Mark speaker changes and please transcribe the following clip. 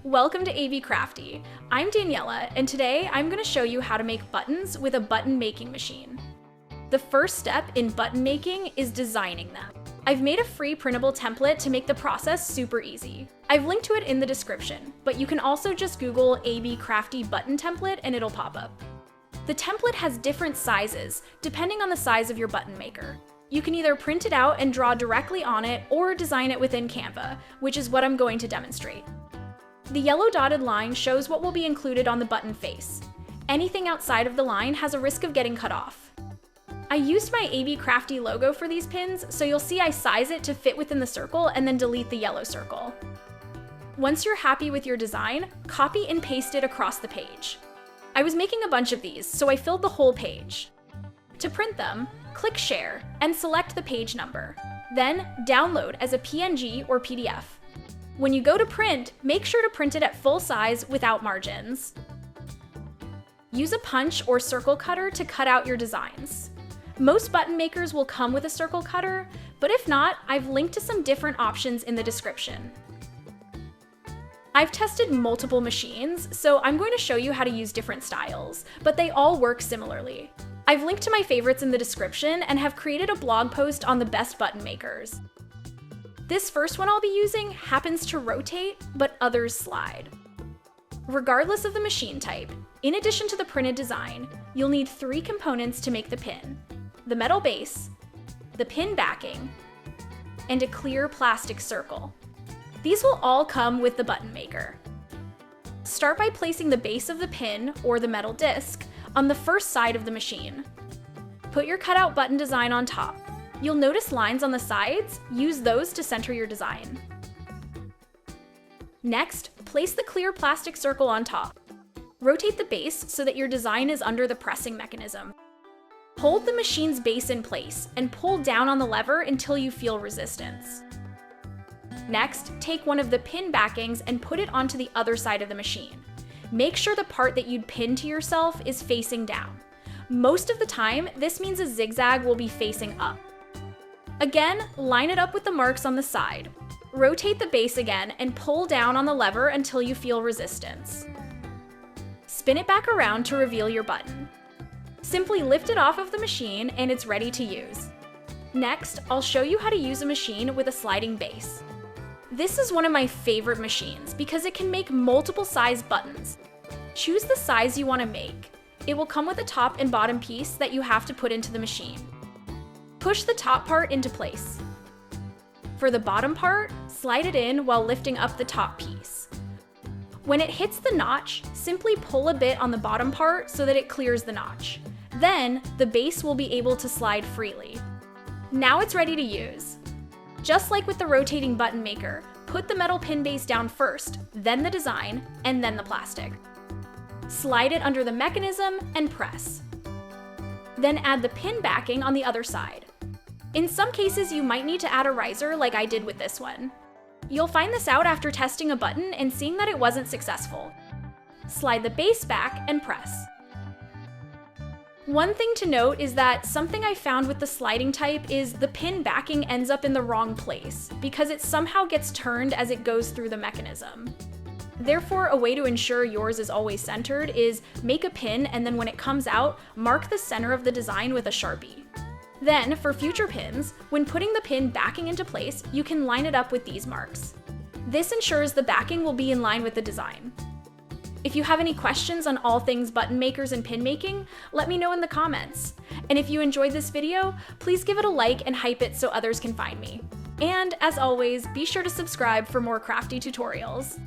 Speaker 1: Welcome to AB Crafty. I'm Daniela, and today I'm going to show you how to make buttons with a button making machine. The first step in button making is designing them. I've made a free printable template to make the process super easy. I've linked to it in the description, but you can also just Google AB Crafty button template and it'll pop up. The template has different sizes, depending on the size of your button maker. You can either print it out and draw directly on it or design it within Canva, which is what I'm going to demonstrate. The yellow dotted line shows what will be included on the button face. Anything outside of the line has a risk of getting cut off. I used my AB Crafty logo for these pins, so you'll see I size it to fit within the circle and then delete the yellow circle. Once you're happy with your design, copy and paste it across the page. I was making a bunch of these, so I filled the whole page. To print them, click Share and select the page number. Then download as a PNG or PDF. When you go to print, make sure to print it at full size without margins. Use a punch or circle cutter to cut out your designs. Most button makers will come with a circle cutter, but if not, I've linked to some different options in the description. I've tested multiple machines, so I'm going to show you how to use different styles, but they all work similarly. I've linked to my favorites in the description and have created a blog post on the best button makers. This first one I'll be using happens to rotate, but others slide. Regardless of the machine type, in addition to the printed design, you'll need 3 components to make the pin: the metal base, the pin backing, and a clear plastic circle. These will all come with the button maker. Start by placing the base of the pin, or the metal disc, on the first side of the machine. Put your cutout button design on top. You'll notice lines on the sides. Use those to center your design. Next, place the clear plastic circle on top. Rotate the base so that your design is under the pressing mechanism. Hold the machine's base in place and pull down on the lever until you feel resistance. Next, take one of the pin backings and put it onto the other side of the machine. Make sure the part that you'd pin to yourself is facing down. Most of the time, this means a zigzag will be facing up. Again, line it up with the marks on the side. Rotate the base again and pull down on the lever until you feel resistance. Spin it back around to reveal your button. Simply lift it off of the machine and it's ready to use. Next, I'll show you how to use a machine with a sliding base. This is one of my favorite machines because it can make multiple size buttons. Choose the size you want to make. It will come with a top and bottom piece that you have to put into the machine. Push the top part into place. For the bottom part, slide it in while lifting up the top piece. When it hits the notch, simply pull a bit on the bottom part so that it clears the notch. Then, the base will be able to slide freely. Now it's ready to use. Just like with the rotating button maker, put the metal pin base down first, then the design, and then the plastic. Slide it under the mechanism and press. Then add the pin backing on the other side. In some cases, you might need to add a riser like I did with this one. You'll find this out after testing a button and seeing that it wasn't successful. Slide the base back and press. One thing to note is that something I found with the sliding type is the pin backing ends up in the wrong place because it somehow gets turned as it goes through the mechanism. Therefore, a way to ensure yours is always centered is make a pin and then when it comes out, mark the center of the design with a Sharpie. Then, for future pins, when putting the pin backing into place, you can line it up with these marks. This ensures the backing will be in line with the design. If you have any questions on all things button makers and pin making, let me know in the comments. And if you enjoyed this video, please give it a like and hype it so others can find me. And as always, be sure to subscribe for more crafty tutorials.